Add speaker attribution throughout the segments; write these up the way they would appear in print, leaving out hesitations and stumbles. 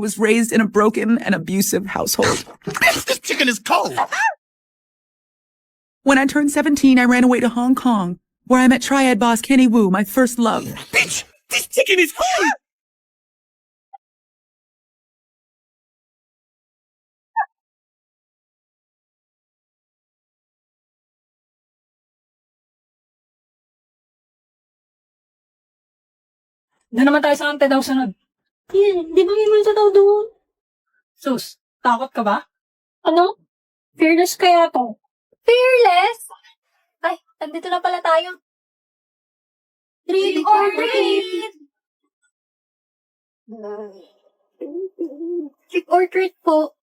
Speaker 1: was raised in a broken and abusive household.
Speaker 2: This chicken is cold.
Speaker 1: When I turned 17, I ran away to Hong Kong, where I met triad boss Kenny Wu, my first love.
Speaker 2: Bitch, this chicken is cold.
Speaker 3: Doon naman tayo sa ante daw sunod.
Speaker 4: Di ba may multo daw doon?
Speaker 3: Sus, takot ka ba?
Speaker 4: Ano?
Speaker 3: Fearless kaya to.
Speaker 4: Fearless? Ay, nandito na pala tayo. Trick or treat! Trick or treat po.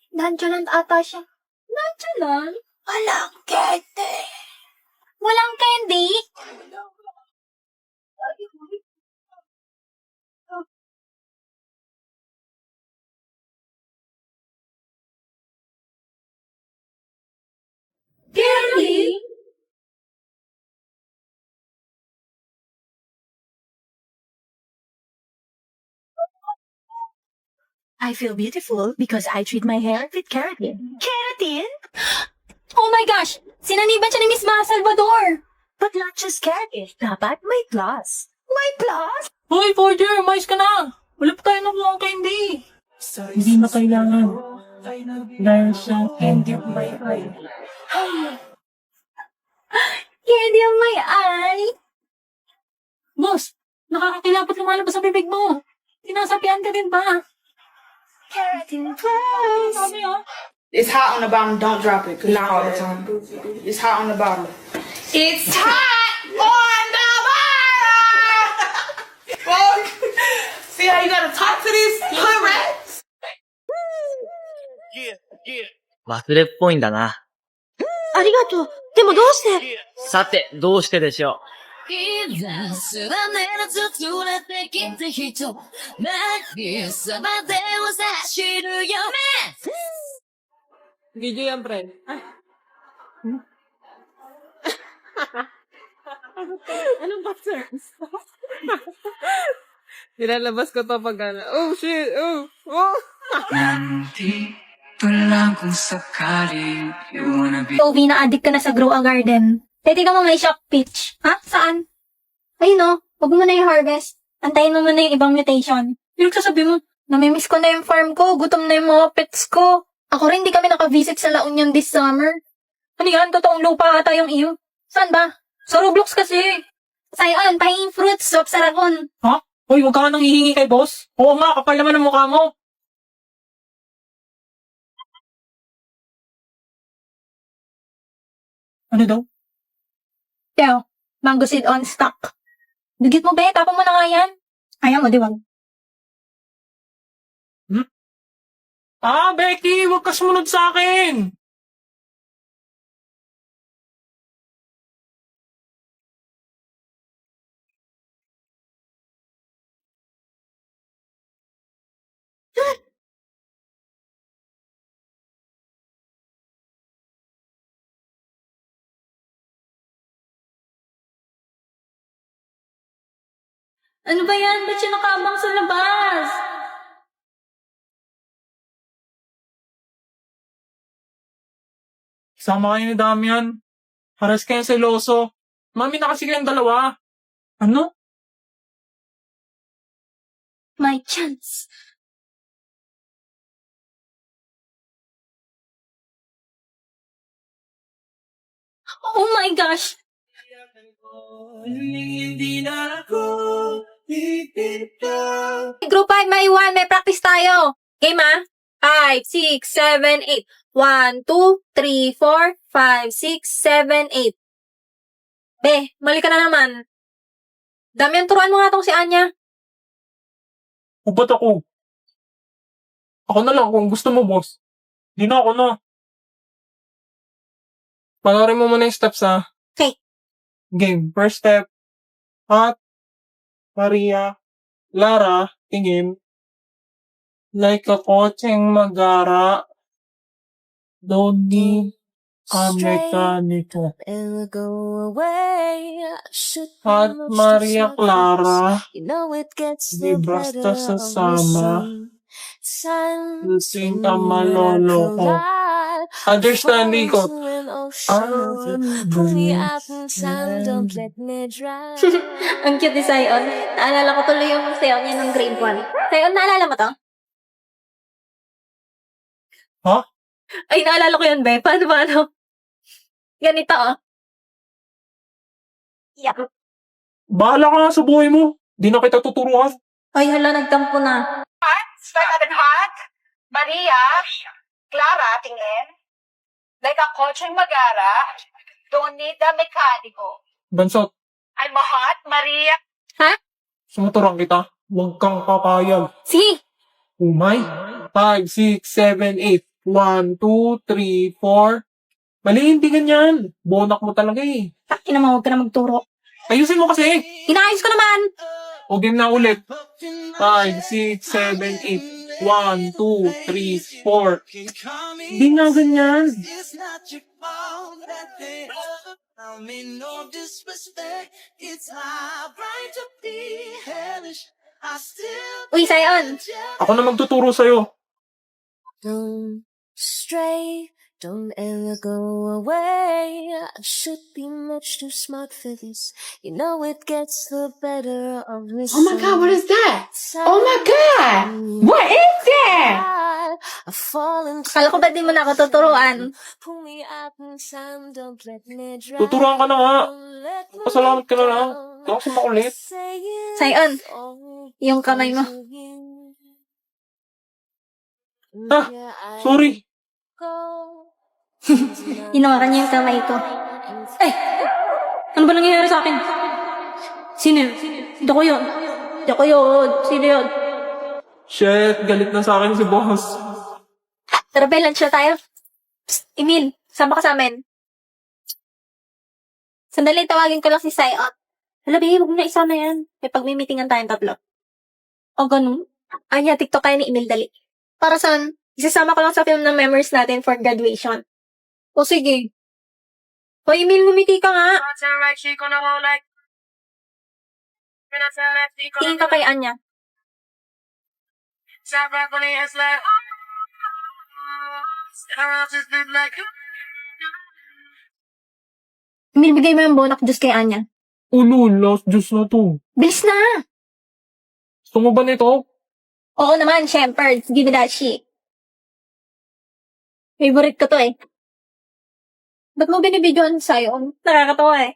Speaker 4: Nonchalant ata siya. Nonchalant? Walang candy. Walang candy? Candy?
Speaker 5: I feel beautiful because I treat my hair with keratin. Keratin?
Speaker 4: Oh my gosh! Sinaniban siya ni Miss Ma Salvador!
Speaker 5: But not just keratin. Dapat may gloss. May gloss?
Speaker 3: Hoy, Forger, mais ka na! Wala pa tayo nakuha ang candy. Hindi na kailangan. Dahil sa candy of my eye.
Speaker 4: Candy on my eye!
Speaker 3: Boss, nakakakilapot lumalabas sa bibig mo. Tinasapian ka din ba?
Speaker 4: Keratin plus!
Speaker 3: Sabi ah.
Speaker 6: It's hot on the bottom, don't drop it. Not all the time. It's hot on the bottom. It's hot on the bottom! Fuck. See how you gotta talk to these hood rats?
Speaker 2: Yeah, yeah.
Speaker 7: 忘れっぽいんだな。
Speaker 4: ありがとう。でもどうして
Speaker 7: さて、どうしてでしょ
Speaker 5: いざすらねらず連れてきた人何様でを走る夢
Speaker 3: Video yan, friend. Anong patterns? Nilalabas ko to pag ano. Oh, shit! Oh! Oh!
Speaker 8: Nandito lang kung sakaling you wanna be.
Speaker 4: Toby, na-addict ka na sa Grow a Garden. Pwede ka mo may shock pitch. Ha? Saan? Ayun no, huwag mo na yung harvest. Antayin mo muna yung ibang mutation. Yung sasabi mo, namimiss ko na yung farm ko, gutom na yung mga pets ko. Ako rin, di kami naka-visit sa La Union this summer.
Speaker 3: Ano yan? Totoong lupa ata yung iyo.
Speaker 4: Saan ba?
Speaker 3: Sa Roblox kasi.
Speaker 4: Sayon, pahingin fruits, swap sa ragon.
Speaker 3: Ha? Hoy, huwag ka nang hihingi kay boss. Oo nga, kapal naman ang mukha mo. Ano daw?
Speaker 4: Teo, mango seed on stock. Dugit mo, be, tapon mo na nga yan. Ayaw mo, diwag.
Speaker 3: Ah, Becky, huwag ka sumunod sa akin.
Speaker 4: Ano ba yan? Ba't siya nakabang sa labas?
Speaker 3: Sama kayo ni Damian. Haras kayo sa Iloso. Mami na kasi kayong dalawa. Ano?
Speaker 4: My chance. Oh my gosh! Group 5, may 1, may practice tayo. Game ah? 5, 6, 7, 8. 1, 2, 3, 4, 5, 6, 7, 8. Be, mali ka na naman. Damian, turuan mo nga tong si Anya.
Speaker 3: O ba't ako? Ako na lang kung gusto mo, boss. Di na ako na. Panoorin mo muna yung steps, ha?
Speaker 4: Okay.
Speaker 3: Game. First step. Hot. Maria. Lara. Tingin. Like a kotseng magara. Doggy. mekaniko.
Speaker 5: It'll go away. Should be
Speaker 3: At
Speaker 5: much
Speaker 3: Maria
Speaker 5: too
Speaker 3: Clara,
Speaker 5: You know it gets
Speaker 3: di
Speaker 5: the
Speaker 3: basta
Speaker 5: better of
Speaker 3: sasama.
Speaker 5: sun.
Speaker 3: Lasing ka malolo ko. Understanding ko.
Speaker 5: Pull me up in time, don't let me drown.
Speaker 4: Ang cute ni Sion. Naalala ko tuloy yung sayaw niya ng grade 1. Sion, naalala mo to?
Speaker 3: Ha?
Speaker 4: Ay, naalala ko yun, be. Paano? Ganito, oh. Yeah.
Speaker 3: Bahala ka nga sa buhay mo. Di na kita tuturuan.
Speaker 4: Ay, hala, nagtampo na.
Speaker 6: Like hot? Maria? Clara, tingin? Like a kotseng magara? Don't need the mekaniko.
Speaker 3: Bansot,
Speaker 6: I'm hot, Maria.
Speaker 3: sumuturang kita. Huwag kang papayag.
Speaker 4: Sige.
Speaker 3: Umay. 5, 6, 7, 8. 1, 2, 3, 4. Mali, hindi ganyan. Bonak mo talaga eh.
Speaker 4: Takin naman, huwag ka na magturo.
Speaker 3: Ayusin mo kasi.
Speaker 4: Inayos ko naman.
Speaker 3: O game na ulit. 5, 6, 7, 8. 1, 2, 3, 4. Hindi nga ganyan.
Speaker 2: It's not your fault that they I mean no disrespect. It's my right to be hellish. I still
Speaker 4: Uy, Sion.
Speaker 3: Ako na magtuturo sa'yo.
Speaker 5: Don't stray, don't ever go away. I should be much too smart for this. You know it gets the better of me.
Speaker 6: Oh my god, what is that? Oh my god! What is that?
Speaker 5: I fall into
Speaker 4: Kala ko ba di mo na ako tuturuan?
Speaker 5: Pull me up in time, don't let me drown.
Speaker 3: Tuturuan ka na nga.
Speaker 5: Don't let me
Speaker 3: Pasalamat ka na lang.
Speaker 5: down.
Speaker 3: Ikaw kasi makulit.
Speaker 5: Say it
Speaker 4: Sion,
Speaker 5: all
Speaker 4: yung kamay mo.
Speaker 5: to you.
Speaker 3: Ah,
Speaker 5: Yeah, I
Speaker 3: sorry.
Speaker 5: go.
Speaker 4: Hinawakan niya yung kamay ko. Eh! Ano ba nangyayari sa akin? Sino yun? Hindi ko yun. Hindi ko yun. Sino yun?
Speaker 3: Shit, galit na sa akin si boss.
Speaker 4: Tara, be, lunch na tayo. Psst, Emil, sama ka sa amin. Sandali, tawagin ko lang si Sion. Hala, be, huwag mo na isama yan. May pagmimitingan tayong tatlo. O, ganun. Anya, TikTok kayo ni Emil, dali. Para saan? Isasama ko lang sa film ng memories natin for graduation. O, sige. O, Emil, ngumiti ka nga. Tingin ka kay Anya. Emil, bigay mo yung bonak juice kay Anya.
Speaker 3: Ulo, last juice na to.
Speaker 4: Bilis na!
Speaker 3: Gusto mo ba nito?
Speaker 4: Oo naman, syempre. Give me that shit. Favorite ko to eh. Ba't mo binibidyoan sa'yo? Nakakatawa eh.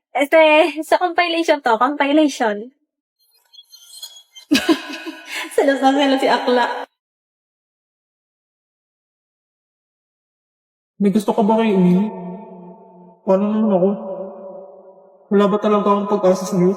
Speaker 4: Sa compilation to, compilation. Salas na sila si Akla.
Speaker 3: May gusto ka ba kay Umi? Paano naman ako? Wala ba talaga akong pag-asa sa'yo?